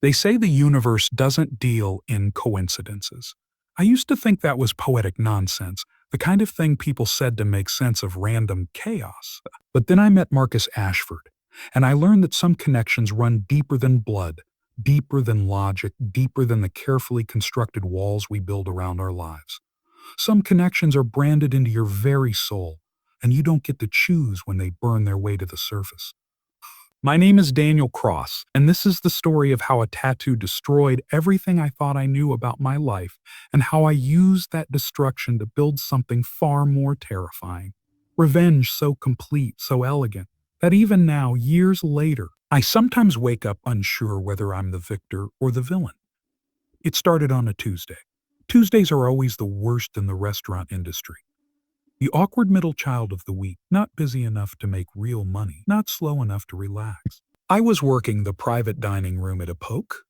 They say the universe doesn't deal in coincidences. I used to think that was poetic nonsense, the kind of thing people said to make sense of random chaos. But then I met Marcus Ashford, and I learned that some connections run deeper than blood, deeper than logic, deeper than the carefully constructed walls we build around our lives. Some connections are branded into your very soul, and you don't get to choose when they burn their way to the surface. My name is Daniel Cross, and this is the story of how a tattoo destroyed everything I thought I knew about my life, and how I used that destruction to build something far more terrifying. Revenge so complete, so elegant, that even now, years later, I sometimes wake up unsure whether I'm the victor or the villain. It started on a Tuesday. Tuesdays are always the worst in the restaurant industry. The awkward middle child of the week, not busy enough to make real money, not slow enough to relax. I was working the private dining room at a Poke,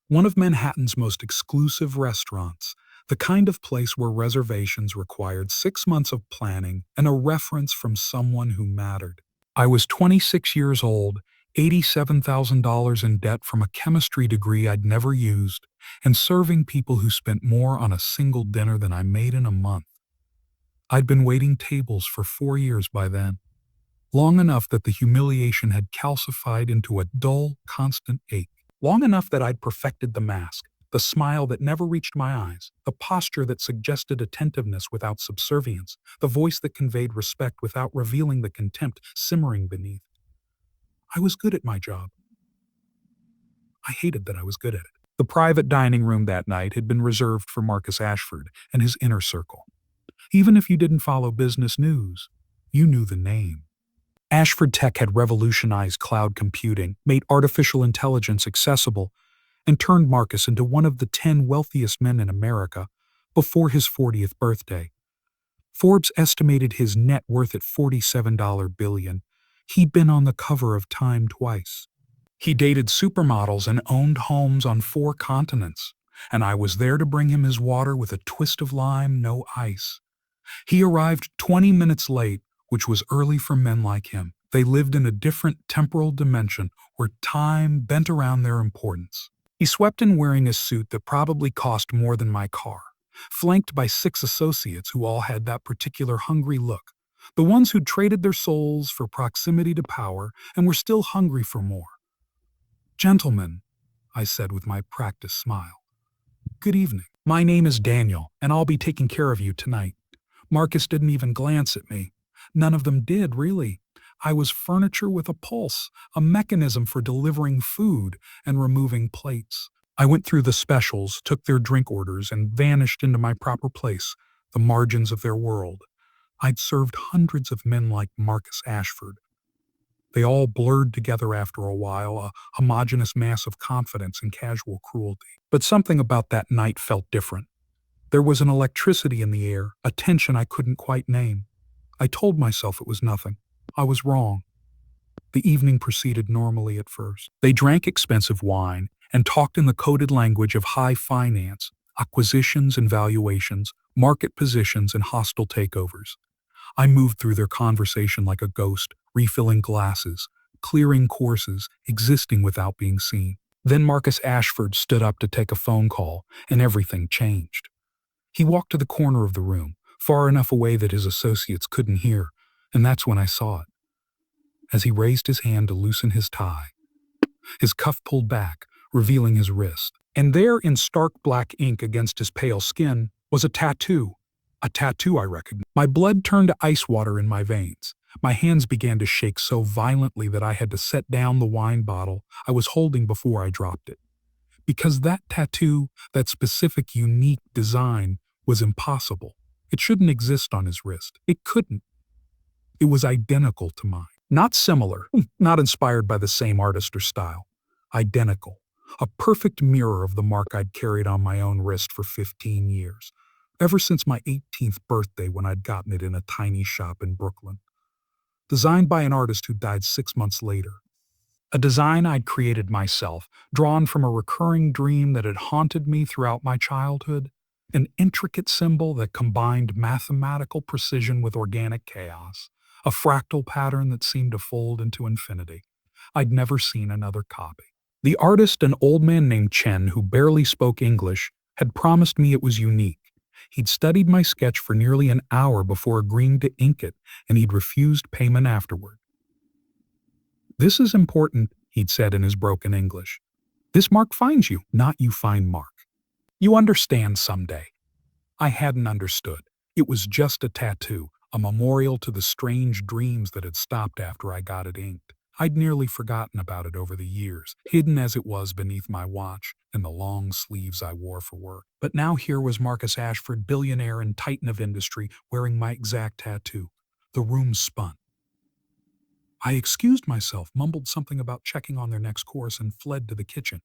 one of Manhattan's most exclusive restaurants, the kind of place where reservations required 6 months of planning and a reference from someone who mattered. I was 26 years old, $87,000 in debt from a chemistry degree I'd never used, and serving people who spent more on a single dinner than I made in a month. I'd been waiting tables for 4 years by then, long enough that the humiliation had calcified into a dull, constant ache, long enough that I'd perfected the mask, the smile that never reached my eyes, the posture that suggested attentiveness without subservience, the voice that conveyed respect without revealing the contempt simmering beneath. I was good at my job. I hated that I was good at it. The private dining room that night had been reserved for Marcus Ashford and his inner circle. Even if you didn't follow business news, you knew the name. Ashford Tech had revolutionized cloud computing, made artificial intelligence accessible, and turned Marcus into one of the 10 wealthiest men in America before his 40th birthday. Forbes estimated his net worth at $47 billion. He'd been on the cover of Time twice. He dated supermodels and owned homes on 4 continents, and I was there to bring him his water with a twist of lime, no ice. He arrived 20 minutes late, which was early for men like him. They lived in a different temporal dimension where time bent around their importance. He swept in wearing a suit that probably cost more than my car, flanked by 6 associates who all had that particular hungry look, the ones who'd traded their souls for proximity to power and were still hungry for more. "Gentlemen," I said with my practiced smile, "good evening. My name is Daniel, and I'll be taking care of you tonight." Marcus didn't even glance at me. None of them did, really. I was furniture with a pulse, a mechanism for delivering food and removing plates. I went through the specials, took their drink orders, and vanished into my proper place, the margins of their world. I'd served hundreds of men like Marcus Ashford. They all blurred together after a while, a homogeneous mass of confidence and casual cruelty. But something about that night felt different. There was an electricity in the air, a tension I couldn't quite name. I told myself it was nothing. I was wrong. The evening proceeded normally at first. They drank expensive wine and talked in the coded language of high finance, acquisitions and valuations, market positions and hostile takeovers. I moved through their conversation like a ghost, refilling glasses, clearing courses, existing without being seen. Then Marcus Ashford stood up to take a phone call, and everything changed. He walked to the corner of the room, far enough away that his associates couldn't hear, and that's when I saw it. As he raised his hand to loosen his tie, his cuff pulled back, revealing his wrist. And there, in stark black ink against his pale skin, was a tattoo I recognized. My blood turned to ice water in my veins. My hands began to shake so violently that I had to set down the wine bottle I was holding before I dropped it. Because that tattoo, that specific, unique design, was impossible. It shouldn't exist on his wrist. It couldn't. It was identical to mine. Not similar, not inspired by the same artist or style. Identical. A perfect mirror of the mark I'd carried on my own wrist for 15 years. Ever since my 18th birthday when I'd gotten it in a tiny shop in Brooklyn. Designed by an artist who died 6 months later. A design I'd created myself, drawn from a recurring dream that had haunted me throughout my childhood. An intricate symbol that combined mathematical precision with organic chaos, a fractal pattern that seemed to fold into infinity. I'd never seen another copy. The artist, an old man named Chen who barely spoke English, had promised me it was unique. He'd studied my sketch for nearly an hour before agreeing to ink it, and he'd refused payment afterward. "This is important," he'd said in his broken English. "This mark finds you, not you find Mark. You understand someday." I hadn't understood. It was just a tattoo, a memorial to the strange dreams that had stopped after I got it inked. I'd nearly forgotten about it over the years, hidden as it was beneath my watch and the long sleeves I wore for work. But now here was Marcus Ashford, billionaire and titan of industry, wearing my exact tattoo. The room spun. I excused myself, mumbled something about checking on their next course, and fled to the kitchen.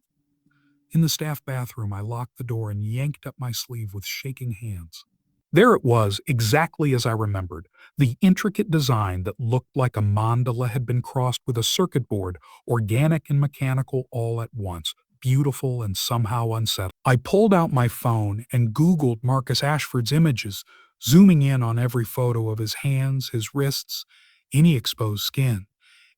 In the staff bathroom, I locked the door and yanked up my sleeve with shaking hands. There it was, exactly as I remembered. The intricate design that looked like a mandala had been crossed with a circuit board, organic and mechanical all at once, beautiful and somehow unsettling. I pulled out my phone and Googled Marcus Ashford's images, zooming in on every photo of his hands, his wrists, any exposed skin.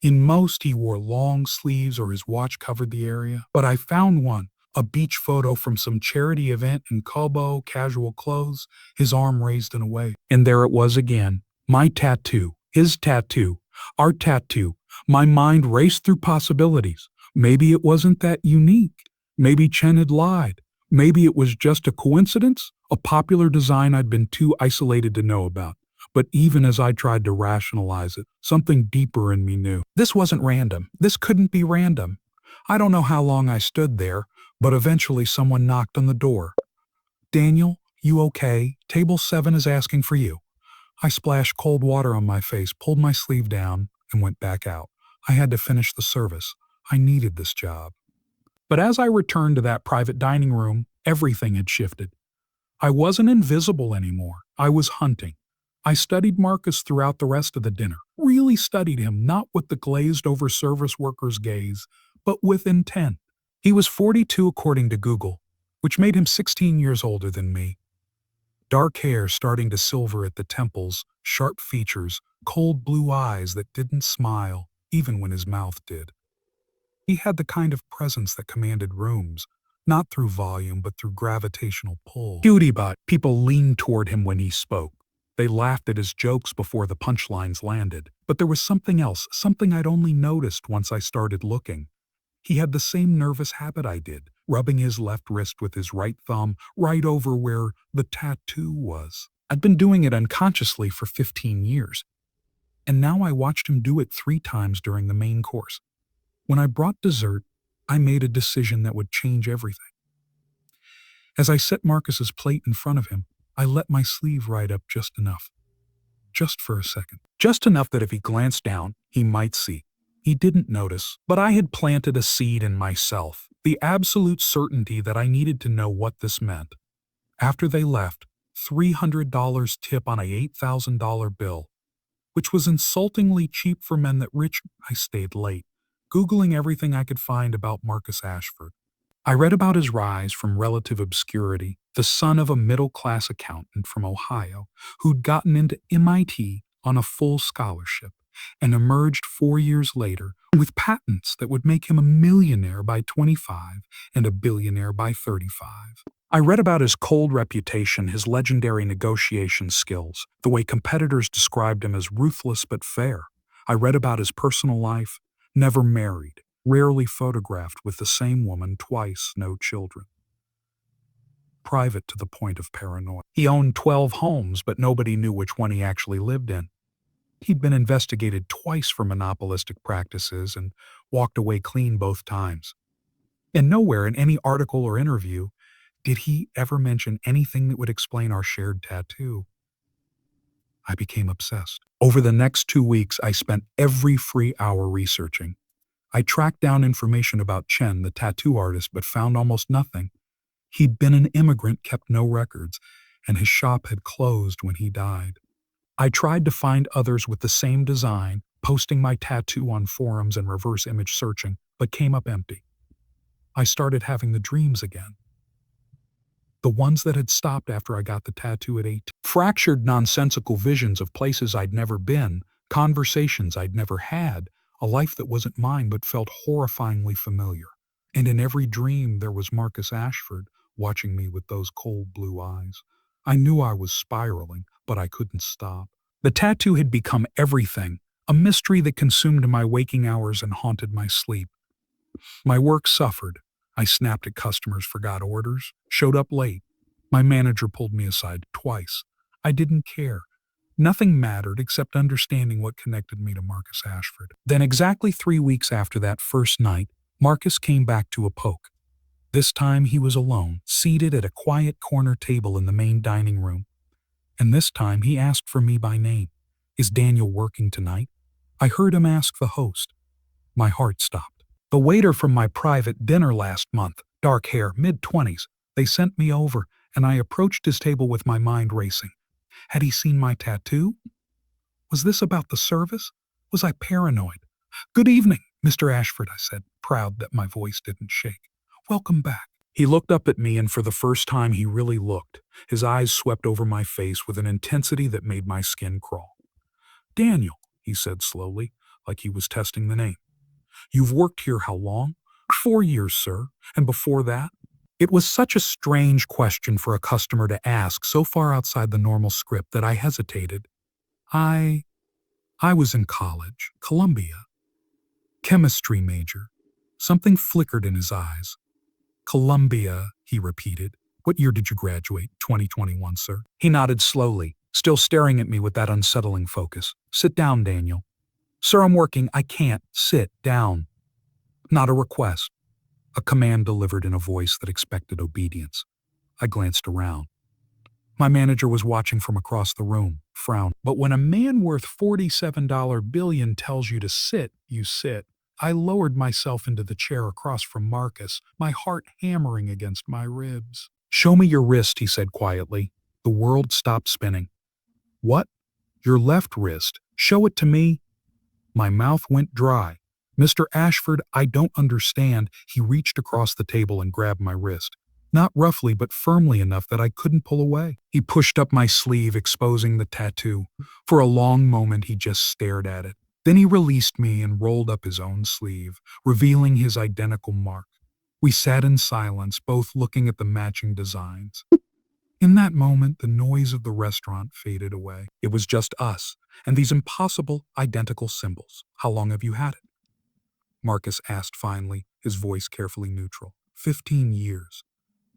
In most, he wore long sleeves or his watch covered the area, but I found one. A beach photo from some charity event in Kobo, casual clothes, his arm raised in a wave. And there it was again. My tattoo, his tattoo, our tattoo. My mind raced through possibilities. Maybe it wasn't that unique. Maybe Chen had lied. Maybe it was just a coincidence, a popular design I'd been too isolated to know about. But even as I tried to rationalize it, something deeper in me knew. This wasn't random. This couldn't be random. I don't know how long I stood there, but eventually someone knocked on the door. "Daniel, you okay? Table 7 is asking for you." I splashed cold water on my face, pulled my sleeve down, and went back out. I had to finish the service. I needed this job. But as I returned to that private dining room, everything had shifted. I wasn't invisible anymore. I was hunting. I studied Marcus throughout the rest of the dinner, really studied him, not with the glazed-over service worker's gaze, but with intent. He was 42 according to Google, which made him 16 years older than me. Dark hair starting to silver at the temples, sharp features, cold blue eyes that didn't smile, even when his mouth did. He had the kind of presence that commanded rooms, not through volume but through gravitational pull. Cutie butt. People leaned toward him when he spoke. They laughed at his jokes before the punchlines landed. But there was something else, something I'd only noticed once I started looking. He had the same nervous habit I did, rubbing his left wrist with his right thumb right over where the tattoo was. I'd been doing it unconsciously for 15 years, and now I watched him do it 3 times during the main course. When I brought dessert, I made a decision that would change everything. As I set Marcus's plate in front of him, I let my sleeve ride up just enough. Just for a second. Just enough that if he glanced down, he might see. He didn't notice, but I had planted a seed in myself, the absolute certainty that I needed to know what this meant. After they left, $300 tip on a $8,000 bill, which was insultingly cheap for men that rich. I stayed late, Googling everything I could find about Marcus Ashford. I read about his rise from relative obscurity, the son of a middle-class accountant from Ohio who'd gotten into MIT on a full scholarship and emerged 4 years later with patents that would make him a millionaire by 25 and a billionaire by 35. I read about his cold reputation, his legendary negotiation skills, the way competitors described him as ruthless but fair. I read about his personal life, never married, rarely photographed with the same woman twice, no children. Private to the point of paranoia. He owned 12 homes, but nobody knew which one he actually lived in. He'd been investigated twice for monopolistic practices and walked away clean both times. And nowhere in any article or interview did he ever mention anything that would explain our shared tattoo. I became obsessed. Over the next 2 weeks, I spent every free hour researching. I tracked down information about Chen, the tattoo artist, but found almost nothing. He'd been an immigrant, kept no records, and his shop had closed when he died. I tried to find others with the same design, posting my tattoo on forums and reverse image searching, but came up empty. I started having the dreams again. The ones that had stopped after I got the tattoo at 8. Fractured, nonsensical visions of places I'd never been, conversations I'd never had, a life that wasn't mine but felt horrifyingly familiar. And in every dream there was Marcus Ashford watching me with those cold blue eyes. I knew I was spiraling, but I couldn't stop. The tattoo had become everything, a mystery that consumed my waking hours and haunted my sleep. My work suffered. I snapped at customers, forgot orders, showed up late. My manager pulled me aside twice. I didn't care. Nothing mattered except understanding what connected me to Marcus Ashford. Then, exactly 3 weeks after that first night, Marcus came back to a poke. This time he was alone, seated at a quiet corner table in the main dining room. And this time he asked for me by name. "Is Daniel working tonight?" I heard him ask the host. My heart stopped. The waiter from my private dinner last month, dark hair, mid-20s. They sent me over, and I approached his table with my mind racing. Had he seen my tattoo? Was this about the service? Was I paranoid? "Good evening, Mr. Ashford," I said, proud that my voice didn't shake. "Welcome back." He looked up at me, and for the first time he really looked. His eyes swept over my face with an intensity that made my skin crawl. "Daniel," he said slowly, like he was testing the name. "You've worked here how long?" "4 years, sir. And before that?" It was such a strange question for a customer to ask, so far outside the normal script that I hesitated. I was in college, Columbia. Chemistry major. Something flickered in his eyes. "Columbia," he repeated. "What year did you graduate?" 2021, sir." He nodded slowly, still staring at me with that unsettling focus. "Sit down, Daniel." "Sir, I'm working. I can't. Sit down." Not a request. A command delivered in a voice that expected obedience. I glanced around. My manager was watching from across the room, frowned. But when a man worth $47 billion tells you to sit, you sit. I lowered myself into the chair across from Marcus, my heart hammering against my ribs. "Show me your wrist," he said quietly. The world stopped spinning. "What? Your left wrist? Show it to me." My mouth went dry. "Mr. Ashford, I don't understand." He reached across the table and grabbed my wrist. Not roughly, but firmly enough that I couldn't pull away. He pushed up my sleeve, exposing the tattoo. For a long moment, he just stared at it. Then he released me and rolled up his own sleeve, revealing his identical mark. We sat in silence, both looking at the matching designs. In that moment, the noise of the restaurant faded away. It was just us, and these impossible, identical symbols. "How long have you had it?" Marcus asked finally, his voice carefully neutral. 15 years.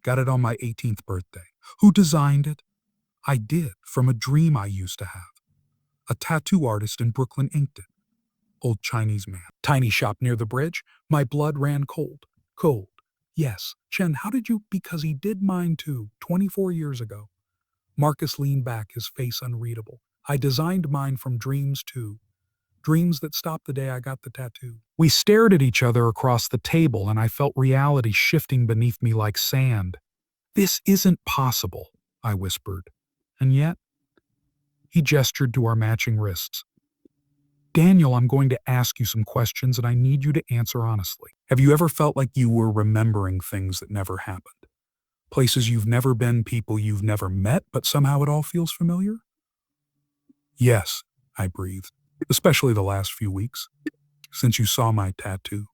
Got it on my 18th birthday. "Who designed it?" "I did, from a dream I used to have. A tattoo artist in Brooklyn inked it. Old Chinese man. Tiny shop near the bridge." My blood ran cold. "Cold. Yes. Chen, how did you—" "Because he did mine too, 24 years ago." Marcus leaned back, his face unreadable. "I designed mine from dreams too. Dreams that stopped the day I got the tattoo." We stared at each other across the table, and I felt reality shifting beneath me like sand. "This isn't possible," I whispered. And yet, he gestured to our matching wrists. "Daniel, I'm going to ask you some questions, and I need you to answer honestly. Have you ever felt like you were remembering things that never happened? Places you've never been, people you've never met, but somehow it all feels familiar?" "Yes," I breathed. "Especially the last few weeks. Since you saw my tattoo."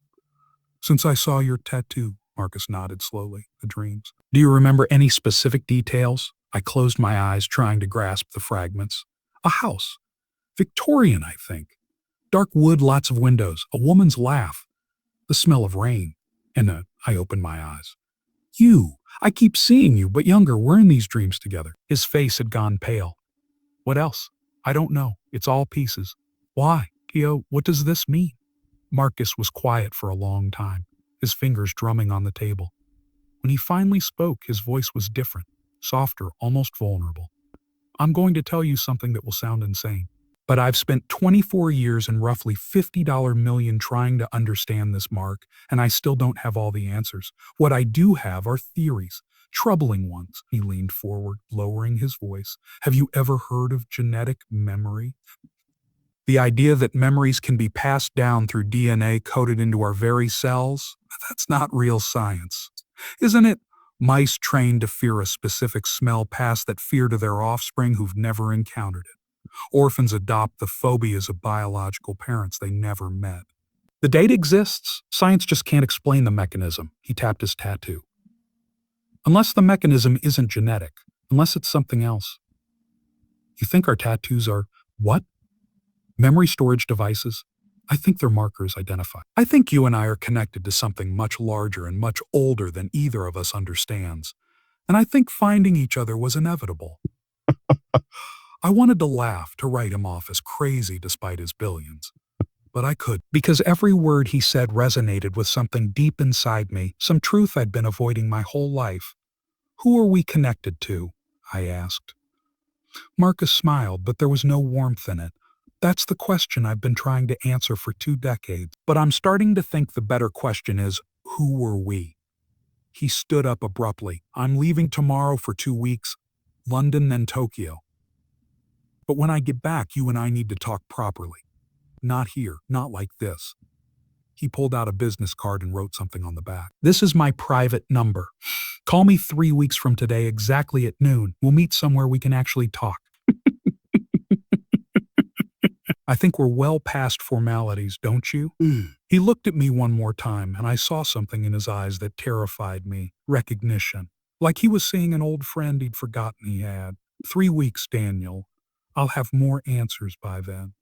"Since I saw your tattoo," Marcus nodded slowly. "The dreams." "Do you remember any specific details?" I closed my eyes, trying to grasp the fragments. "A house. Victorian, I think. Dark wood, lots of windows. A woman's laugh. The smell of rain." And I opened my eyes. "You! I keep seeing you, but younger. We're in these dreams together." His face had gone pale. "What else?" "I don't know. It's all pieces." "Why? Kyo, what does this mean?" Marcus was quiet for a long time, his fingers drumming on the table. When he finally spoke, his voice was different, softer, almost vulnerable. "I'm going to tell you something that will sound insane. But I've spent 24 years and roughly $50 million trying to understand this, Mark, and I still don't have all the answers. What I do have are theories, troubling ones." He leaned forward, lowering his voice. "Have you ever heard of genetic memory? The idea that memories can be passed down through DNA coded into our very cells? That's not real science. Isn't it? Mice trained to fear a specific smell pass that fear to their offspring who've never encountered it. Orphans adopt the phobias of biological parents they never met. The data exists. Science just can't explain the mechanism. He tapped his tattoo. Unless the mechanism isn't genetic, unless it's something else. You think our tattoos are what? Memory storage devices? I think they're markers identify. I think you and I are connected to something much larger and much older than either of us understands. And I think finding each other was inevitable. I wanted to laugh, to write him off as crazy despite his billions. But I could, because every word he said resonated with something deep inside me, some truth I'd been avoiding my whole life. Who are we connected to? I asked. Marcus smiled, but there was no warmth in it. That's the question I've been trying to answer for 2 decades. But I'm starting to think the better question is, who were we? He stood up abruptly. I'm leaving tomorrow for 2 weeks, London then Tokyo. But when I get back, you and I need to talk properly. Not here, not like this. He pulled out a business card and wrote something on the back. This is my private number. Call me 3 weeks from today exactly at noon. We'll meet somewhere we can actually talk. I think we're well past formalities, don't you? He looked at me one more time, and I saw something in his eyes that terrified me. Recognition. Like he was seeing an old friend he'd forgotten he had. 3 weeks, Daniel. I'll have more answers by then.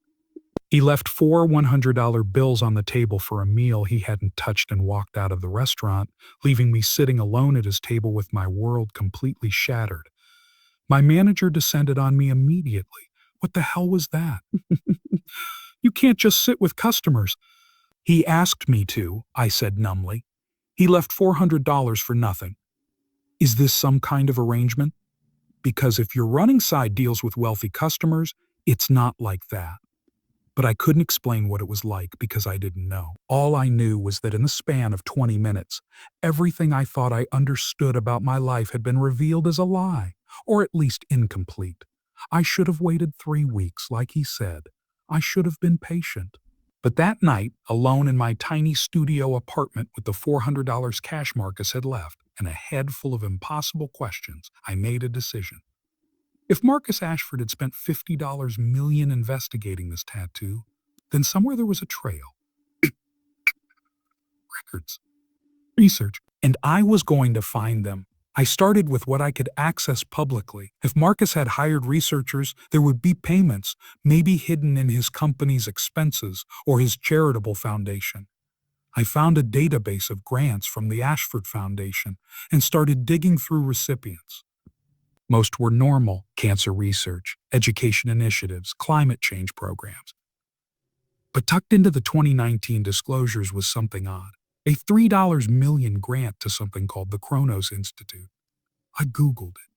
He left 4 $100 bills on the table for a meal he hadn't touched and walked out of the restaurant, leaving me sitting alone at his table with my world completely shattered. My manager descended on me immediately. What the hell was that? You can't just sit with customers. He asked me to, I said numbly. He left $400 for nothing. Is this some kind of arrangement? Because if you're running side deals with wealthy customers, it's not like that. But I couldn't explain what it was like because I didn't know. All I knew was that in the span of 20 minutes, everything I thought I understood about my life had been revealed as a lie, or at least incomplete. I should have waited 3 weeks, like he said. I should have been patient. But that night, alone in my tiny studio apartment with the $400 cash Marcus had left and a head full of impossible questions, I made a decision. If Marcus Ashford had spent $50 million investigating this tattoo, then somewhere there was a trail. Records. Research. And I was going to find them. I started with what I could access publicly. If Marcus had hired researchers, there would be payments, maybe hidden in his company's expenses or his charitable foundation. I found a database of grants from the Ashford Foundation and started digging through recipients. Most were normal: cancer research, education initiatives, climate change programs. But tucked into the 2019 disclosures was something odd. A $3 million grant to something called the Kronos Institute. I Googled it.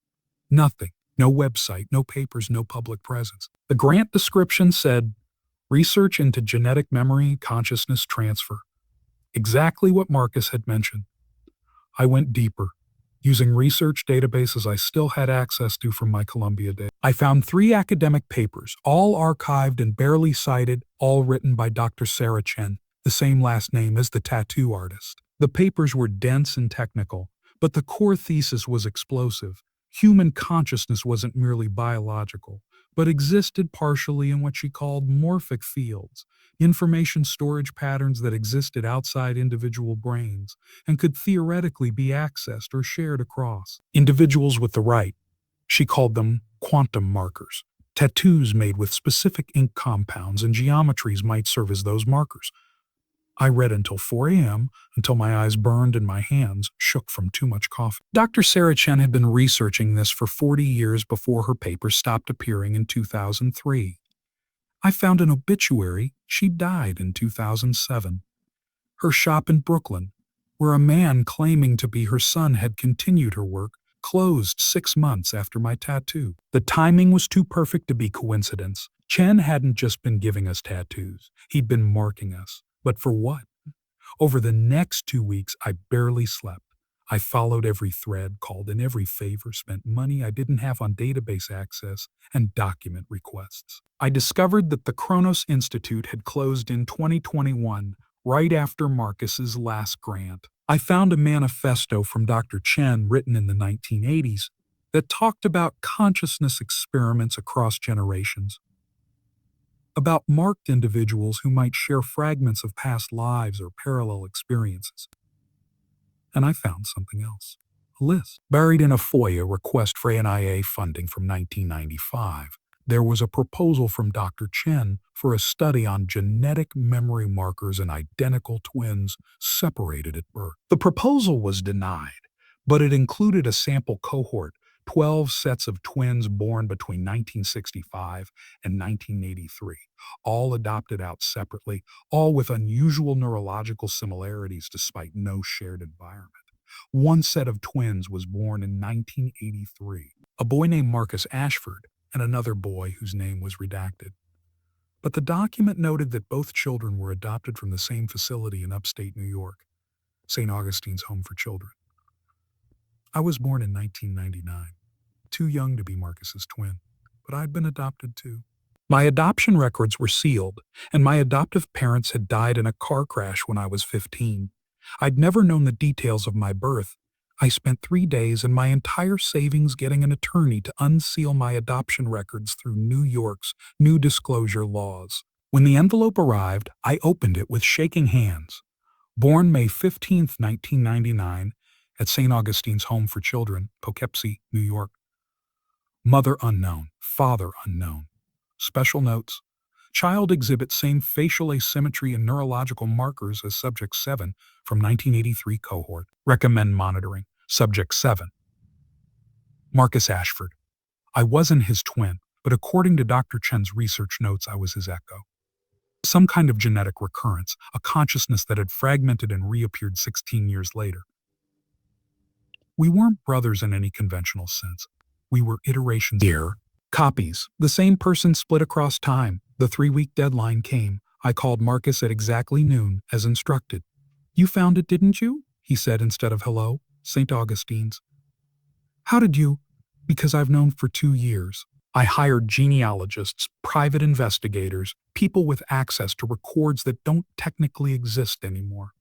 Nothing. No website, no papers, no public presence. The grant description said, research into genetic memory, consciousness transfer. Exactly what Marcus had mentioned. I went deeper, using research databases I still had access to from my Columbia days. I found 3 academic papers, all archived and barely cited, all written by Dr. Sarah Chen, the same last name as the tattoo artist. The papers were dense and technical, but the core thesis was explosive. Human consciousness wasn't merely biological, but existed partially in what she called morphic fields, information storage patterns that existed outside individual brains and could theoretically be accessed or shared across. Individuals with the right, she called them quantum markers. Tattoos made with specific ink compounds and geometries might serve as those markers. I read until 4 a.m., until my eyes burned and my hands shook from too much coffee. Dr. Sarah Chen had been researching this for 40 years before her papers stopped appearing in 2003. I found an obituary. She died in 2007. Her shop in Brooklyn, where a man claiming to be her son had continued her work, closed 6 months after my tattoo. The timing was too perfect to be coincidence. Chen hadn't just been giving us tattoos. He'd been marking us. But for what? Over the next 2 weeks, I barely slept. I followed every thread, called in every favor, spent money I didn't have on database access, and document requests. I discovered that the Kronos Institute had closed in 2021, right after Marcus's last grant. I found a manifesto from Dr. Chen written in the 1980s that talked about consciousness experiments across generations. about marked individuals who might share fragments of past lives or parallel experiences. And I found something else. A list. Buried in a FOIA request for NIA funding from 1995, there was a proposal from Dr. Chen for a study on genetic memory markers in identical twins separated at birth. The proposal was denied, but it included a sample cohort, 12 sets of twins born between 1965 and 1983, all adopted out separately, all with unusual neurological similarities despite no shared environment. One set of twins was born in 1983, a boy named Marcus Ashford and another boy whose name was redacted. But the document noted that both children were adopted from the same facility in upstate New York, St. Augustine's Home for Children. I was born in 1999, too young to be Marcus's twin, but I'd been adopted too. My adoption records were sealed, and my adoptive parents had died in a car crash when I was 15. I'd never known the details of my birth. I spent 3 days and my entire savings getting an attorney to unseal my adoption records through New York's new disclosure laws. When the envelope arrived, I opened it with shaking hands. Born May 15, 1999, at St. Augustine's Home for Children, Poughkeepsie, New York. Mother unknown, father unknown. Special notes. Child exhibits same facial asymmetry and neurological markers as Subject 7 from 1983 cohort. Recommend monitoring. Subject 7. Marcus Ashford. I wasn't his twin, but according to Dr. Chen's research notes, I was his echo. Some kind of genetic recurrence, a consciousness that had fragmented and reappeared 16 years later. We weren't brothers in any conventional sense. We were iterations here. Copies. The same person split across time. The 3-week deadline came. I called Marcus at exactly noon, as instructed. You found it, didn't you? He said instead of hello. St. Augustine's. How did you? Because I've known for 2 years. I hired genealogists, private investigators, people with access to records that don't technically exist anymore.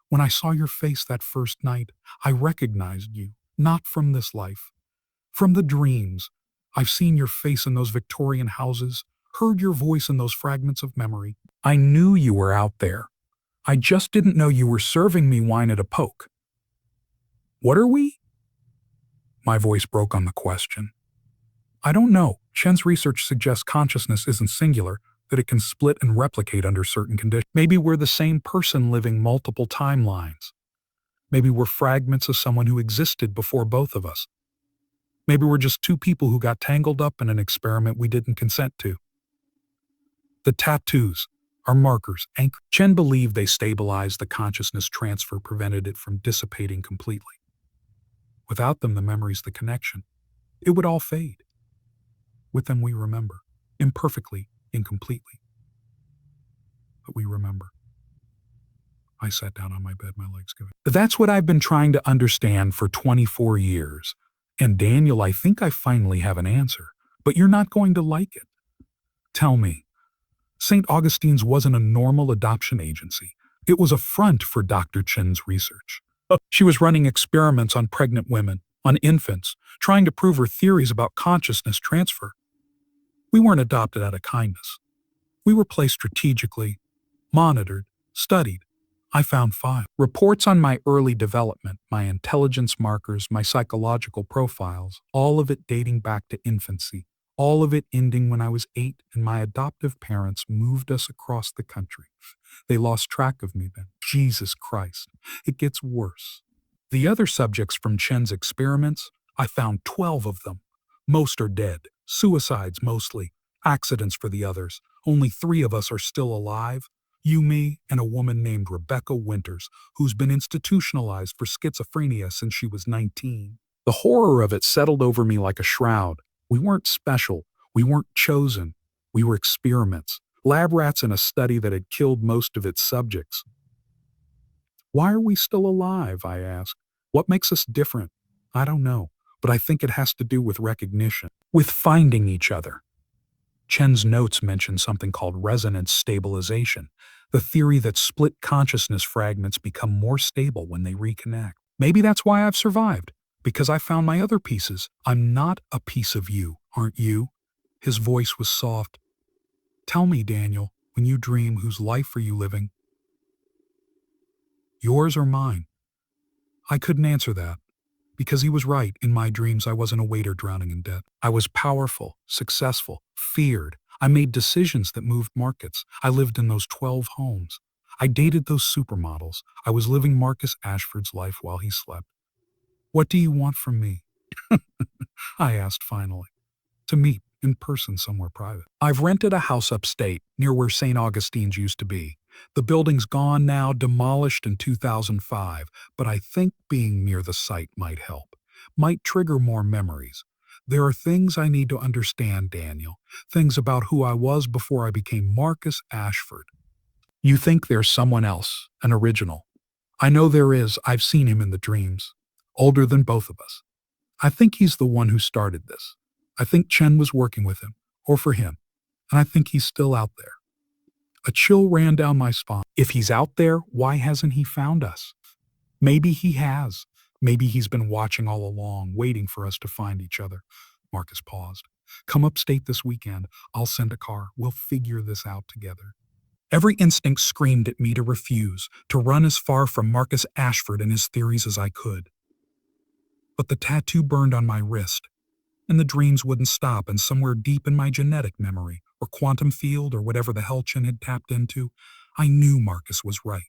When I saw your face that first night, I recognized you, not from this life. From the dreams. I've seen your face in those Victorian houses, heard your voice in those fragments of memory. I knew you were out there. I just didn't know you were serving me wine at a poke. What are we? My voice broke on the question. I don't know. Chen's research suggests consciousness isn't singular, that it can split and replicate under certain conditions. Maybe we're the same person living multiple timelines. Maybe we're fragments of someone who existed before both of us. Maybe we're just two people who got tangled up in an experiment we didn't consent to. The tattoos are markers. Chen believed they stabilized the consciousness transfer, prevented it from dissipating completely. Without them, the memories, the connection, it would all fade. With them, we remember. Imperfectly, incompletely. But we remember. I sat down on my bed, my legs giving. That's what I've been trying to understand for 24 years. And Daniel, I think I finally have an answer. But you're not going to like it. Tell me. St. Augustine's wasn't a normal adoption agency. It was a front for Dr. Chen's research. She was running experiments on pregnant women, on infants, trying to prove her theories about consciousness transfer. We weren't adopted out of kindness. We were placed strategically, monitored, studied. I found 5 reports on my early development, my intelligence markers, my psychological profiles, all of it dating back to infancy, all of it ending when I was 8 and my adoptive parents moved us across the country. They lost track of me then. Jesus Christ, it gets worse. The other subjects from Chen's experiments, I found 12 of them. Most are dead, suicides mostly, accidents for the others. Only 3 of us are still alive. You, me, and a woman named Rebecca Winters, who's been institutionalized for schizophrenia since she was 19. The horror of it settled over me like a shroud. We weren't special. We weren't chosen. We were experiments. Lab rats in a study that had killed most of its subjects. Why are we still alive, I asked. What makes us different? I don't know, but I think it has to do with recognition, with finding each other. Chen's notes mention something called resonance stabilization, the theory that split consciousness fragments become more stable when they reconnect. Maybe that's why I've survived, because I found my other pieces. I'm not a piece of you, aren't you? His voice was soft. Tell me, Daniel, when you dream, whose life are you living? Yours or mine? I couldn't answer that, because he was right. In my dreams, I wasn't a waiter drowning in debt. I was powerful, successful, feared. I made decisions that moved markets. I lived in those 12 homes. I dated those supermodels. I was living Marcus Ashford's life while he slept. What do you want from me? I asked finally. To meet in person somewhere private. I've rented a house upstate near where St. Augustine's used to be. The building's gone now, demolished in 2005, but I think being near the site might help, might trigger more memories. There are things I need to understand, Daniel, things about who I was before I became Marcus Ashford. You think there's someone else, an original. I know there is. I've seen him in the dreams. Older than both of us. I think he's the one who started this. I think Chen was working with him, or for him, and I think he's still out there. A chill ran down my spine. If he's out there, why hasn't he found us? Maybe he has. Maybe he's been watching all along, waiting for us to find each other. Marcus paused. Come upstate this weekend. I'll send a car. We'll figure this out together. Every instinct screamed at me to refuse, to run as far from Marcus Ashford and his theories as I could. But the tattoo burned on my wrist, and the dreams wouldn't stop, and somewhere deep in my genetic memory, or quantum field, or whatever the hell Chen had tapped into, I knew Marcus was right.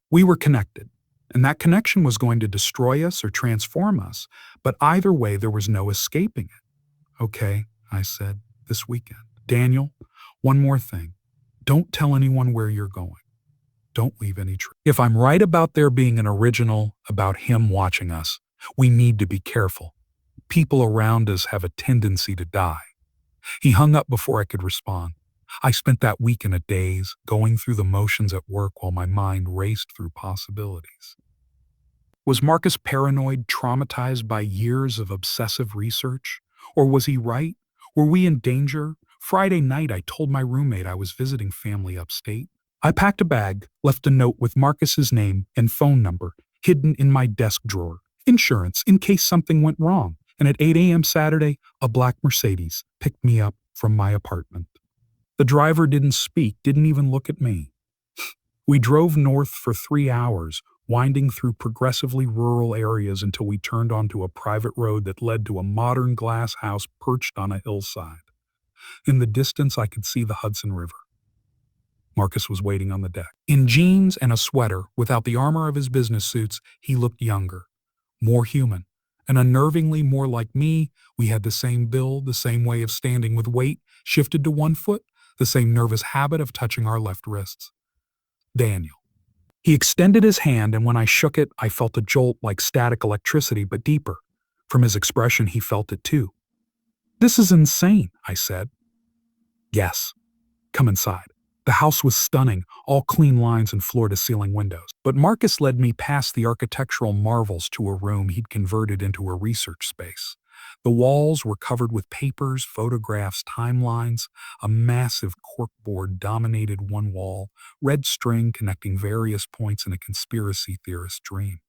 We were connected, and that connection was going to destroy us or transform us, but either way there was no escaping it. Okay, I said, this weekend. Daniel, one more thing. Don't tell anyone where you're going. Don't leave any trace. If I'm right about there being an original, about him watching us, we need to be careful. People around us have a tendency to die. He hung up before I could respond. I spent that week in a daze, going through the motions at work while my mind raced through possibilities. Was Marcus paranoid, traumatized by years of obsessive research? Or was he right? Were we in danger? Friday night, I told my roommate I was visiting family upstate. I packed a bag, left a note with Marcus's name and phone number hidden in my desk drawer. Insurance, in case something went wrong. And at 8 a.m. Saturday, a black Mercedes picked me up from my apartment. The driver didn't speak, didn't even look at me. We drove north for 3 hours, winding through progressively rural areas until we turned onto a private road that led to a modern glass house perched on a hillside. In the distance, I could see the Hudson River. Marcus was waiting on the deck. In jeans and a sweater, without the armor of his business suits, he looked younger, more human. And unnervingly more like me. We had the same build, the same way of standing with weight shifted to one foot, the same nervous habit of touching our left wrists. Daniel. He extended his hand, and when I shook it, I felt a jolt like static electricity, but deeper. From his expression, he felt it too. This is insane, I said. Yes. Come inside. The house was stunning, all clean lines and floor-to-ceiling windows. But Marcus led me past the architectural marvels to a room he'd converted into a research space. The walls were covered with papers, photographs, timelines. A massive corkboard dominated one wall, red string connecting various points in a conspiracy theorist's dream.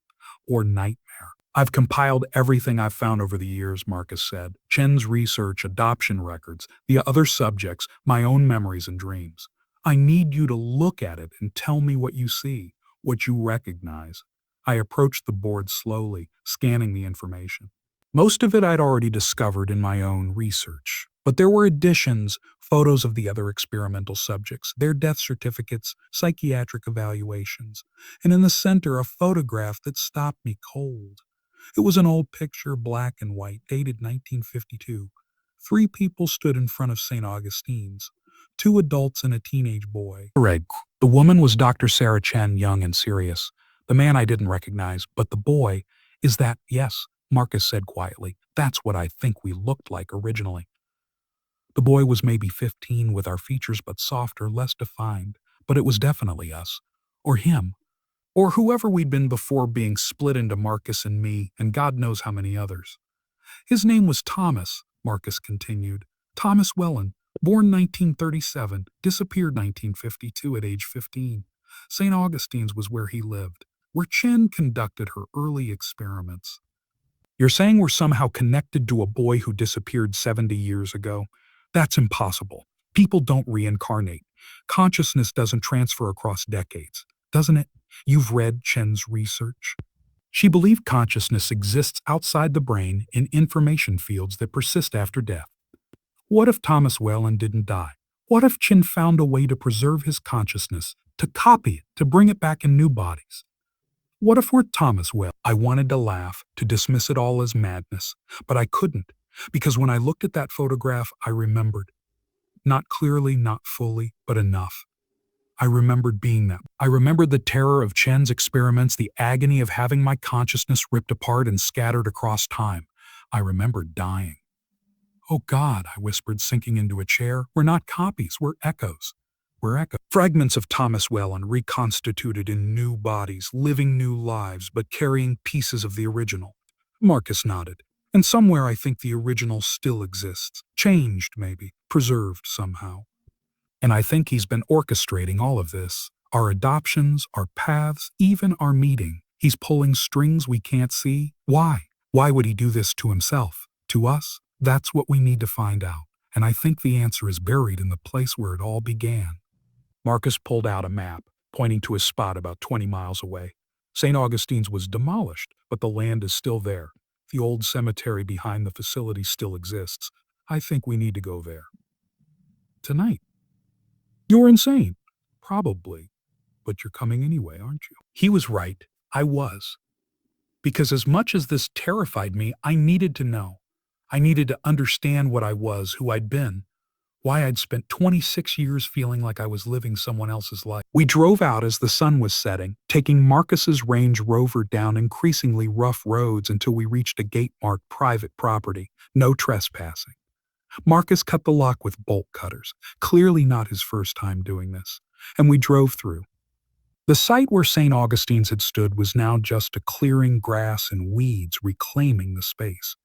Or nightmare. I've compiled everything I've found over the years, Marcus said. Chen's research, adoption records, the other subjects, my own memories and dreams. I need you to look at it and tell me what you see, what you recognize. I approached the board slowly, scanning the information. Most of it I'd already discovered in my own research, but there were additions, photos of the other experimental subjects, their death certificates, psychiatric evaluations, and in the center a photograph that stopped me cold. It was an old picture, black and white, dated 1952. 3 people stood in front of St. Augustine's. 2 adults and a teenage boy. The woman was Dr. Sarah Chen, young and serious. The man I didn't recognize, but the boy, is that, yes, Marcus said quietly. That's what I think we looked like originally. The boy was maybe 15 with our features but softer, less defined, but it was definitely us. Or him. Or whoever we'd been before being split into Marcus and me, and God knows how many others. His name was Thomas, Marcus continued. Thomas Wellen. Born 1937, disappeared 1952 at age 15. St. Augustine's was where he lived, where Chen conducted her early experiments. You're saying we're somehow connected to a boy who disappeared 70 years ago? That's impossible. People don't reincarnate. Consciousness doesn't transfer across decades, doesn't it? You've read Chen's research. She believed consciousness exists outside the brain in information fields that persist after death. What if Thomas Whalen didn't die? What if Chen found a way to preserve his consciousness, to copy it, to bring it back in new bodies? What if we're Thomas Whalen? I wanted to laugh, to dismiss it all as madness, but I couldn't, because when I looked at that photograph, I remembered. Not clearly, not fully, but enough. I remembered being them. I remembered the terror of Chen's experiments, the agony of having my consciousness ripped apart and scattered across time. I remembered dying. Oh God, I whispered, sinking into a chair. We're not copies, we're echoes. We're echoes. Fragments of Thomas Whalen reconstituted in new bodies, living new lives, but carrying pieces of the original. Marcus nodded. And somewhere I think the original still exists. Changed, maybe. Preserved somehow. And I think he's been orchestrating all of this. Our adoptions, our paths, even our meeting. He's pulling strings we can't see. Why? Why would he do this to himself? To us? That's what we need to find out. And I think the answer is buried in the place where it all began. Marcus pulled out a map, pointing to a spot about 20 miles away. St. Augustine's was demolished, but the land is still there. The old cemetery behind the facility still exists. I think we need to go there. Tonight. You're insane. Probably. But you're coming anyway, aren't you? He was right. I was. Because as much as this terrified me, I needed to know. I needed to understand what I was, who I'd been, why I'd spent 26 years feeling like I was living someone else's life. We drove out as the sun was setting, taking Marcus's Range Rover down increasingly rough roads until we reached a gate marked private property, no trespassing. Marcus cut the lock with bolt cutters, clearly not his first time doing this, and we drove through. The site where St. Augustine's had stood was now just a clearing, grass and weeds reclaiming the space.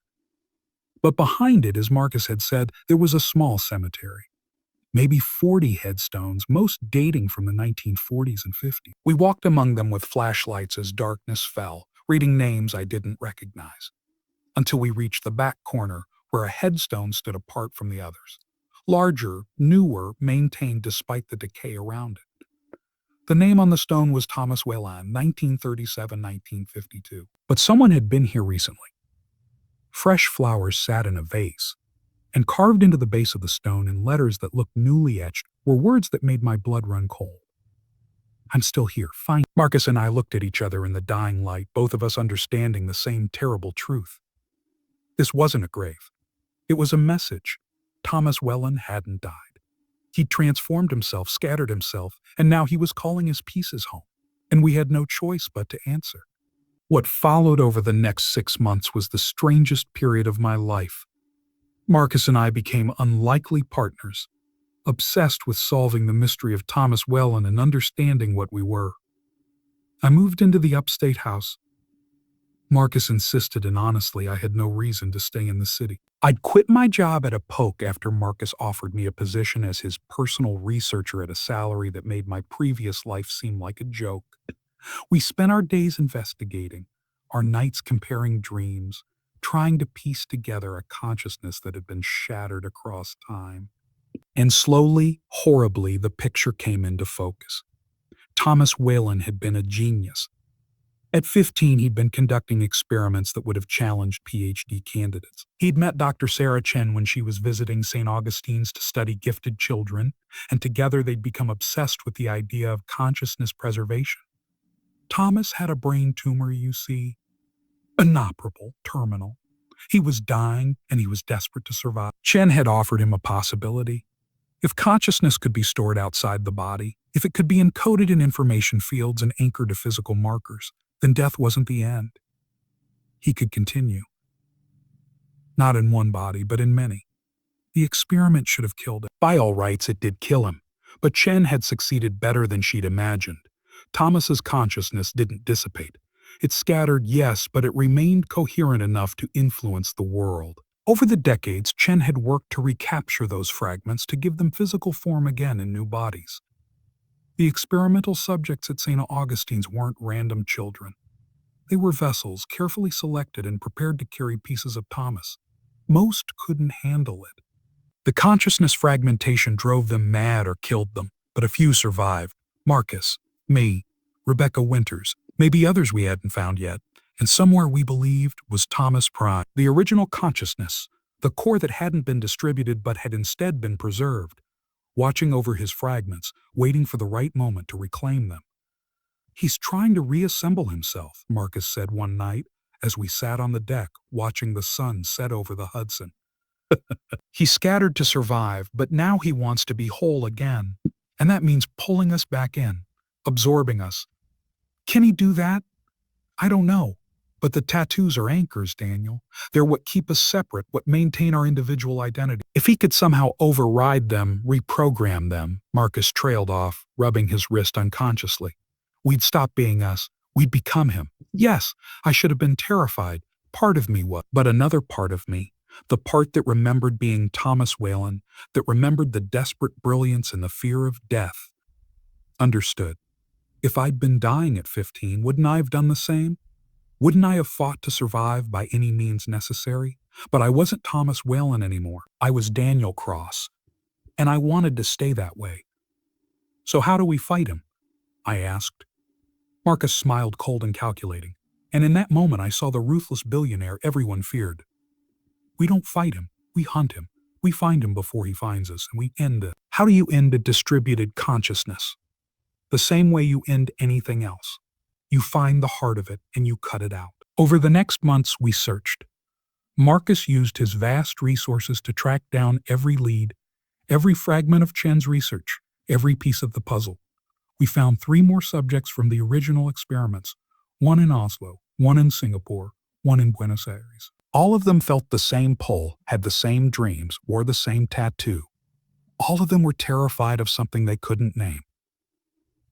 But behind it, as Marcus had said, there was a small cemetery. Maybe 40 headstones, most dating from the 1940s and 50s. We walked among them with flashlights as darkness fell, reading names I didn't recognize, until we reached the back corner where a headstone stood apart from the others. Larger, newer, maintained despite the decay around it. The name on the stone was Thomas Whalen, 1937-1952. But someone had been here recently. Fresh flowers sat in a vase, and carved into the base of the stone in letters that looked newly etched were words that made my blood run cold. I'm still here, fine. Marcus and I looked at each other in the dying light, both of us understanding the same terrible truth. This wasn't a grave. It was a message. Thomas Whalen hadn't died. He'd transformed himself, scattered himself, and now he was calling his pieces home. And we had no choice but to answer. What followed over the next 6 months was the strangest period of my life. Marcus and I became unlikely partners, obsessed with solving the mystery of Thomas Whalen and understanding what we were. I moved into the upstate house. Marcus insisted, and honestly, I had no reason to stay in the city. I'd quit my job at a poke after Marcus offered me a position as his personal researcher at a salary that made my previous life seem like a joke. We spent our days investigating, our nights comparing dreams, trying to piece together a consciousness that had been shattered across time. And slowly, horribly, the picture came into focus. Thomas Whalen had been a genius. At 15, he'd been conducting experiments that would have challenged PhD candidates. He'd met Dr. Sarah Chen when she was visiting St. Augustine's to study gifted children, and together they'd become obsessed with the idea of consciousness preservation. Thomas had a brain tumor, you see. Inoperable, terminal. He was dying, and he was desperate to survive. Chen had offered him a possibility. If consciousness could be stored outside the body, if it could be encoded in information fields and anchored to physical markers, then death wasn't the end. He could continue. Not in one body, but in many. The experiment should have killed him. By all rights, it did kill him, but Chen had succeeded better than she'd imagined. Thomas's consciousness didn't dissipate. It scattered, yes, but it remained coherent enough to influence the world. Over the decades, Chen had worked to recapture those fragments to give them physical form again in new bodies. The experimental subjects at St. Augustine's weren't random children. They were vessels carefully selected and prepared to carry pieces of Thomas. Most couldn't handle it. The consciousness fragmentation drove them mad or killed them, but a few survived. Marcus, me, Rebecca Winters, maybe others we hadn't found yet, and somewhere we believed was Thomas Prime, the original consciousness, the core that hadn't been distributed but had instead been preserved, watching over his fragments, waiting for the right moment to reclaim them. He's trying to reassemble himself, Marcus said one night as we sat on the deck watching the sun set over the Hudson. He scattered to survive, but now he wants to be whole again. And that means pulling us back in, absorbing us. Can he do that? I don't know. But the tattoos are anchors, Daniel. They're what keep us separate, what maintain our individual identity. If he could somehow override them, reprogram them, Marcus trailed off, rubbing his wrist unconsciously. We'd stop being us. We'd become him. Yes, I should have been terrified. Part of me was. But another part of me, the part that remembered being Thomas Whalen, that remembered the desperate brilliance and the fear of death, understood. If I'd been dying at 15, wouldn't I have done the same? Wouldn't I have fought to survive by any means necessary? But I wasn't Thomas Whalen anymore. I was Daniel Cross. And I wanted to stay that way. So how do we fight him? I asked. Marcus smiled cold and calculating. And in that moment I saw the ruthless billionaire everyone feared. We don't fight him. We hunt him. We find him before he finds us, and we end it. How do you end a distributed consciousness? The same way you end anything else. You find the heart of it and you cut it out. Over the next months, we searched. Marcus used his vast resources to track down every lead, every fragment of Chen's research, every piece of the puzzle. We found 3 more subjects from the original experiments, one in Oslo, one in Singapore, one in Buenos Aires. All of them felt the same pull, had the same dreams, wore the same tattoo. All of them were terrified of something they couldn't name.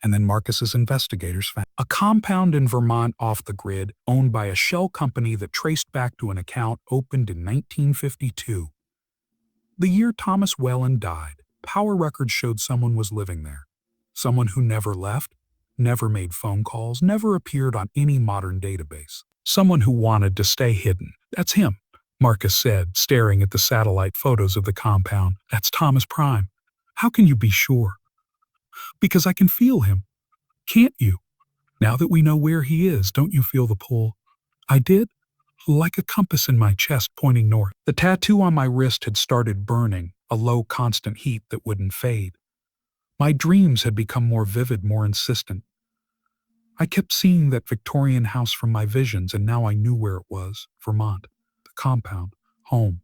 And then Marcus's investigators found a compound in Vermont off the grid owned by a shell company that traced back to an account opened in 1952. The year Thomas Whalen died, power records showed someone was living there. Someone who never left, never made phone calls, never appeared on any modern database. Someone who wanted to stay hidden. That's him, Marcus said, staring at the satellite photos of the compound. That's Thomas Prime. How can you be sure? Because I can feel him. Can't you? Now that we know where he is, don't you feel the pull? I did? Like a compass in my chest pointing north. The tattoo on my wrist had started burning, a low constant heat that wouldn't fade. My dreams had become more vivid, more insistent. I kept seeing that Victorian house from my visions, and now I knew where it was. Vermont. The compound. Home.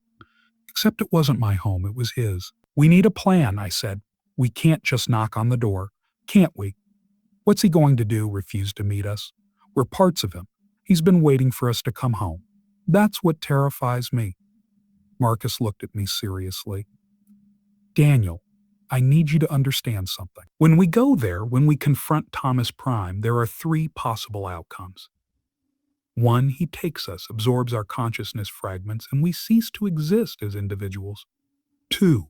Except it wasn't my home, it was his. We need a plan, I said. We can't just knock on the door. Can't we? What's he going to do? Refuse to meet us? We're parts of him. He's been waiting for us to come home. That's what terrifies me. Marcus looked at me seriously. Daniel, I need you to understand something. When we go there, when we confront Thomas Prime, there are 3 possible outcomes. 1, he takes us, absorbs our consciousness fragments, and we cease to exist as individuals. 2,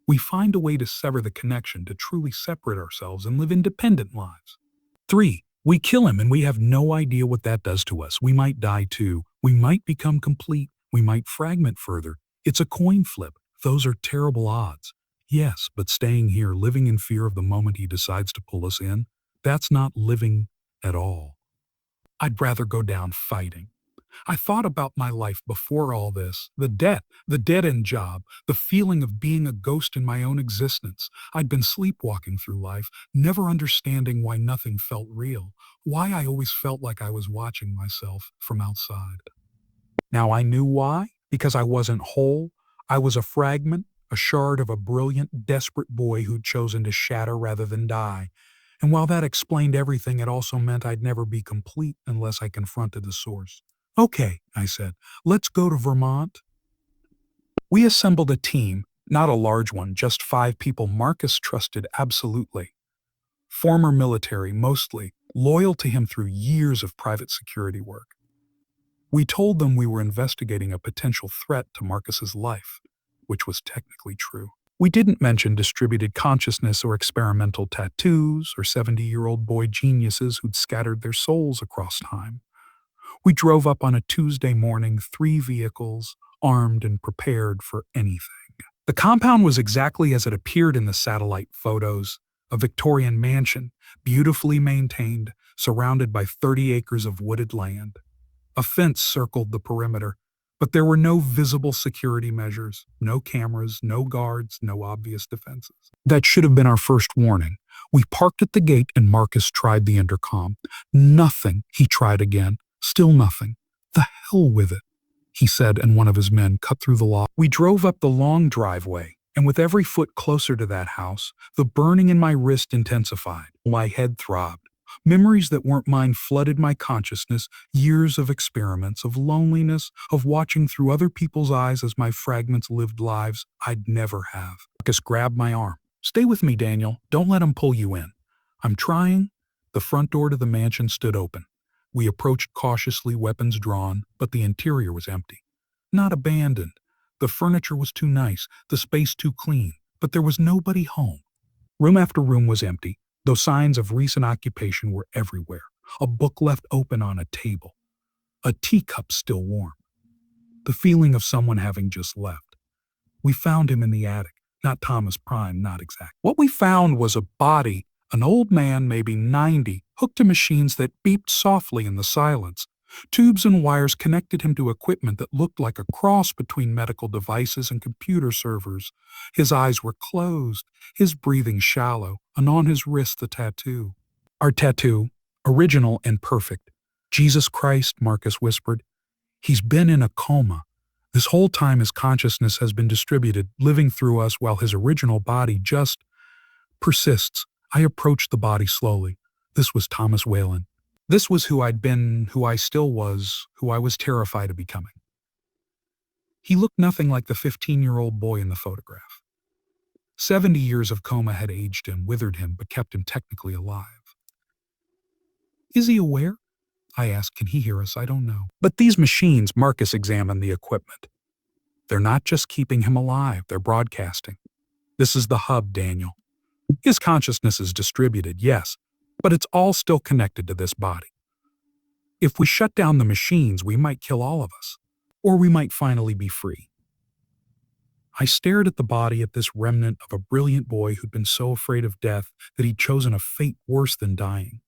we find a way to sever the connection, to truly separate ourselves and live independent lives. 3, we kill him and we have no idea what that does to us. We might die too. We might become complete. We might fragment further. It's a coin flip. Those are terrible odds. Yes, but staying here, living in fear of the moment he decides to pull us in, that's not living at all. I'd rather go down fighting. I thought about my life before all this, the dead-end job, the feeling of being a ghost in my own existence. I'd been sleepwalking through life, never understanding why nothing felt real, why I always felt like I was watching myself from outside. Now I knew why, because I wasn't whole. I was a fragment, a shard of a brilliant, desperate boy who'd chosen to shatter rather than die. And while that explained everything, it also meant I'd never be complete unless I confronted the source. Okay, I said, let's go to Vermont. We assembled a team, not a large one, just 5 people Marcus trusted absolutely. Former military, mostly, loyal to him through years of private security work. We told them we were investigating a potential threat to Marcus's life, which was technically true. We didn't mention distributed consciousness or experimental tattoos or 70-year-old boy geniuses who'd scattered their souls across time. We drove up on a Tuesday morning, 3 vehicles, armed and prepared for anything. The compound was exactly as it appeared in the satellite photos, a Victorian mansion, beautifully maintained, surrounded by 30 acres of wooded land. A fence circled the perimeter, but there were no visible security measures, no cameras, no guards, no obvious defenses. That should have been our first warning. We parked at the gate and Marcus tried the intercom. Nothing. He tried again. Still nothing. The hell with it, he said, and one of his men cut through the lock. We drove up the long driveway, and with every foot closer to that house, the burning in my wrist intensified. My head throbbed. Memories that weren't mine flooded my consciousness, years of experiments, of loneliness, of watching through other people's eyes as my fragments lived lives I'd never have. Marcus grabbed my arm. "Stay with me, Daniel. Don't let him pull you in." "I'm trying." The front door to the mansion stood open. We approached cautiously, weapons drawn, but the interior was empty. Not abandoned. The furniture was too nice, the space too clean, but there was nobody home. Room after room was empty, though signs of recent occupation were everywhere. A book left open on a table. A teacup still warm. The feeling of someone having just left. We found him in the attic. Not Thomas Prime, not exact. What we found was a body, an old man, maybe 90, hooked to machines that beeped softly in the silence. Tubes and wires connected him to equipment that looked like a cross between medical devices and computer servers. His eyes were closed, his breathing shallow, and on his wrist the tattoo. Our tattoo, original and perfect. "Jesus Christ," Marcus whispered. "He's been in a coma. This whole time his consciousness has been distributed, living through us while his original body just persists." I approached the body slowly. This was Thomas Whalen. This was who I'd been, who I still was, who I was terrified of becoming. He looked nothing like the 15-year-old boy in the photograph. 70 years of coma had aged him, withered him, but kept him technically alive. "Is he aware?" I asked. "Can he hear us? I don't know." But these machines, Marcus examined the equipment. They're not just keeping him alive, they're broadcasting. This is the hub, Daniel. His consciousness is distributed, yes, but it's all still connected to this body. If we shut down the machines, we might kill all of us, or we might finally be free. I stared at the body, at this remnant of a brilliant boy who'd been so afraid of death that he'd chosen a fate worse than dying.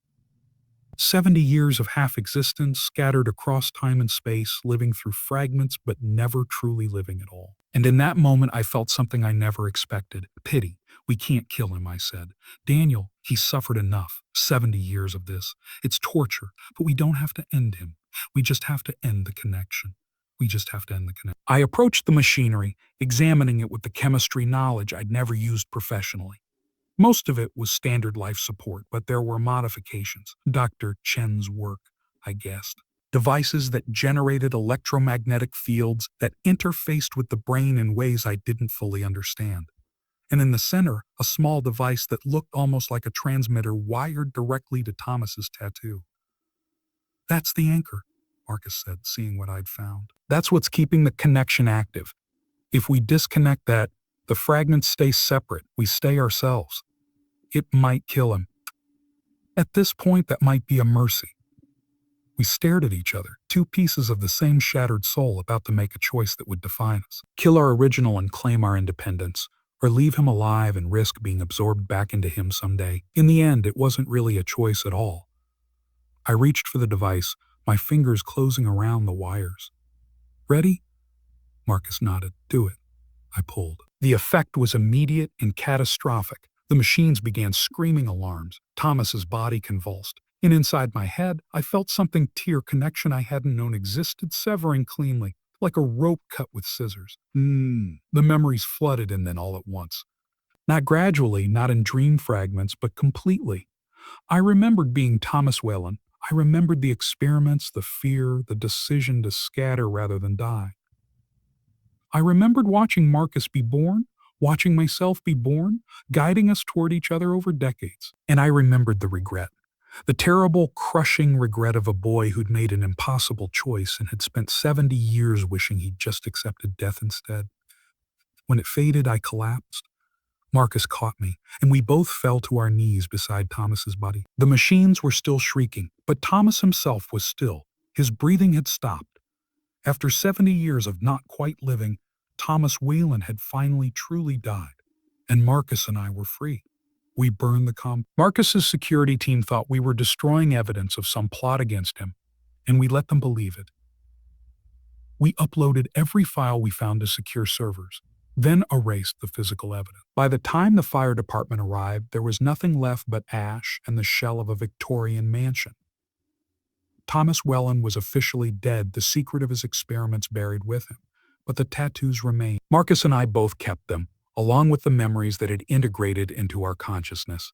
70 years of half-existence scattered across time and space, living through fragments but never truly living at all. And in that moment, I felt something I never expected. Pity. "We can't kill him," I said. "Daniel, he's suffered enough. 70 years of this. It's torture, but we don't have to end him. We just have to end the connection. We just have to end the connection." I approached the machinery, examining it with the chemistry knowledge I'd never used professionally. Most of it was standard life support, but there were modifications. Dr. Chen's work, I guessed. Devices that generated electromagnetic fields that interfaced with the brain in ways I didn't fully understand. And in the center, a small device that looked almost like a transmitter wired directly to Thomas's tattoo. "That's the anchor," Marcus said, seeing what I'd found. "That's what's keeping the connection active. If we disconnect that, the fragments stay separate. We stay ourselves. It might kill him. At this point, that might be a mercy." We stared at each other, two pieces of the same shattered soul about to make a choice that would define us. Kill our original and claim our independence, or leave him alive and risk being absorbed back into him someday. In the end, it wasn't really a choice at all. I reached for the device, my fingers closing around the wires. "Ready?" Marcus nodded. "Do it." I pulled. The effect was immediate and catastrophic. The machines began screaming alarms. Thomas's body convulsed. And inside my head, I felt something tear, connection I hadn't known existed, severing cleanly, like a rope cut with scissors. The memories flooded in then all at once. Not gradually, not in dream fragments, but completely. I remembered being Thomas Whalen. I remembered the experiments, the fear, the decision to scatter rather than die. I remembered watching Marcus be born, watching myself be born, guiding us toward each other over decades. And I remembered the regret. The terrible, crushing regret of a boy who'd made an impossible choice and had spent 70 years wishing he'd just accepted death instead. When it faded, I collapsed. Marcus caught me, and we both fell to our knees beside Thomas's body. The machines were still shrieking, but Thomas himself was still. His breathing had stopped. After 70 years of not quite living, Thomas Whalen had finally truly died, and Marcus and I were free. We burned the Marcus's security team thought we were destroying evidence of some plot against him, and we let them believe it. We uploaded every file we found to secure servers, then erased the physical evidence. By the time the fire department arrived, there was nothing left but ash and the shell of a Victorian mansion. Thomas Whalen was officially dead, the secret of his experiments buried with him, but the tattoos remained. Marcus and I both kept them, along with the memories that had integrated into our consciousness.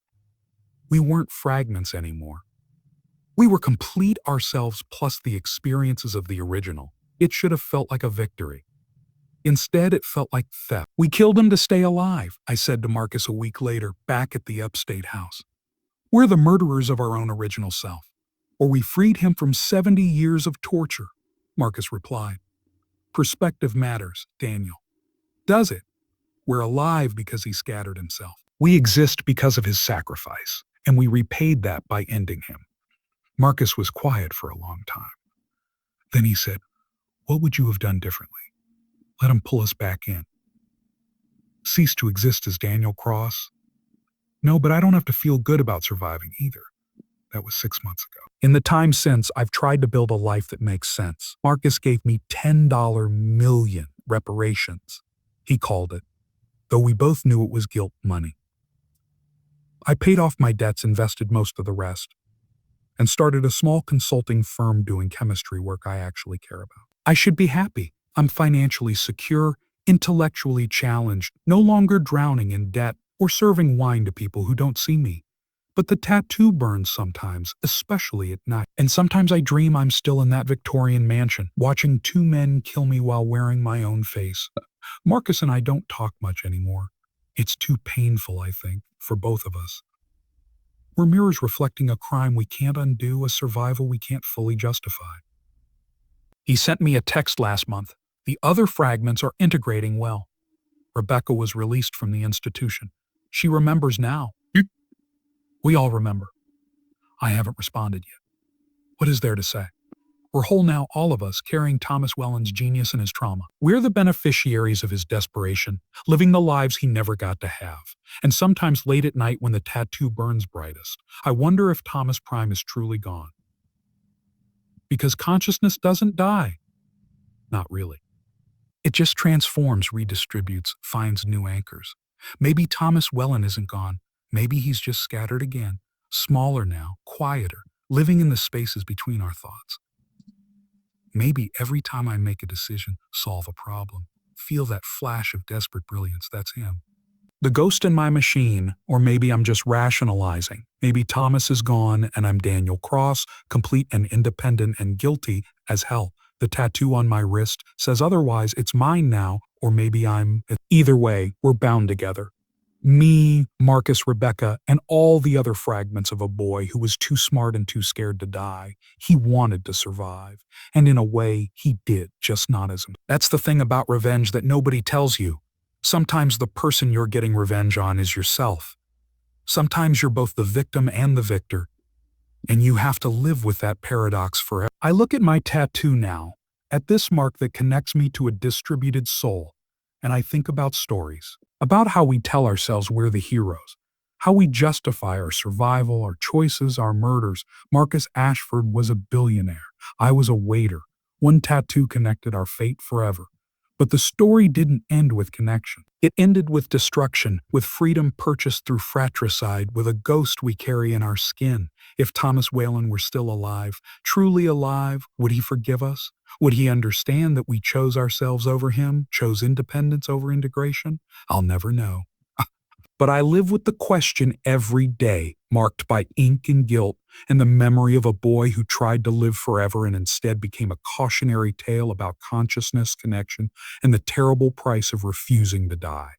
We weren't fragments anymore. We were complete ourselves plus the experiences of the original. It should have felt like a victory. Instead, it felt like theft. We killed him to stay alive, I said to Marcus a week later, back at the upstate house. We're the murderers of our own original self. Or we freed him from 70 years of torture, Marcus replied. Perspective matters, Daniel. Does it? We're alive because he scattered himself. We exist because of his sacrifice, and we repaid that by ending him. Marcus was quiet for a long time. Then he said, "What would you have done differently? Let him pull us back in. Cease to exist as Daniel Cross? No, but I don't have to feel good about surviving either. That was 6 months ago. In the time since, I've tried to build a life that makes sense. Marcus gave me $10 million reparations, he called it, though we both knew it was guilt money. I paid off my debts, invested most of the rest, and started a small consulting firm doing chemistry work I actually care about. I should be happy. I'm financially secure, intellectually challenged, no longer drowning in debt or serving wine to people who don't see me. But the tattoo burns sometimes, especially at night. And sometimes I dream I'm still in that Victorian mansion, watching two men kill me while wearing my own face. Marcus and I don't talk much anymore. It's too painful, I think, for both of us. We're mirrors reflecting a crime we can't undo, a survival we can't fully justify. He sent me a text last month. The other fragments are integrating well. Rebecca was released from the institution. She remembers now. We all remember. I haven't responded yet. What is there to say? We're whole now, all of us, carrying Thomas Whelan's genius and his trauma. We're the beneficiaries of his desperation, living the lives he never got to have. And sometimes late at night when the tattoo burns brightest, I wonder if Thomas Prime is truly gone. Because consciousness doesn't die. Not really. It just transforms, redistributes, finds new anchors. Maybe Thomas Whelan isn't gone. Maybe he's just scattered again, smaller now, quieter, living in the spaces between our thoughts. Maybe every time I make a decision, solve a problem, feel that flash of desperate brilliance, that's him. The ghost in my machine, or maybe I'm just rationalizing. Maybe Thomas is gone and I'm Daniel Cross, complete and independent and guilty as hell. The tattoo on my wrist says otherwise. It's mine now, or maybe I'm... Either way, we're bound together. Me, Marcus, Rebecca, and all the other fragments of a boy who was too smart and too scared to die. He wanted to survive. And in a way, he did, just not as him. That's the thing about revenge that nobody tells you. Sometimes the person you're getting revenge on is yourself. Sometimes you're both the victim and the victor. And you have to live with that paradox forever. I look at my tattoo now, at this mark that connects me to a distributed soul, and I think about stories. About how we tell ourselves we're the heroes, how we justify our survival, our choices, our murders. Marcus Ashford was a billionaire. I was a waiter. One tattoo connected our fate forever. But the story didn't end with connection. It ended with destruction, with freedom purchased through fratricide, with a ghost we carry in our skin. If Thomas Whalen were still alive, truly alive, would he forgive us? Would he understand that we chose ourselves over him, chose independence over integration? I'll never know. But I live with the question every day, marked by ink and guilt, and the memory of a boy who tried to live forever and instead became a cautionary tale about consciousness, connection, and the terrible price of refusing to die.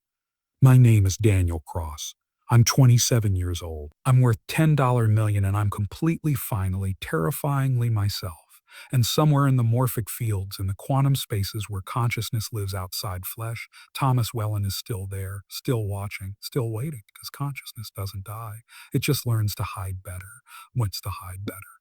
My name is Daniel Cross. I'm 27 years old. I'm worth $10 million, and I'm completely, finally, terrifyingly myself. And somewhere in the morphic fields, in the quantum spaces where consciousness lives outside flesh, Thomas Whalen is still there, still watching, still waiting, because consciousness doesn't die. It just learns to hide better, wants to hide better.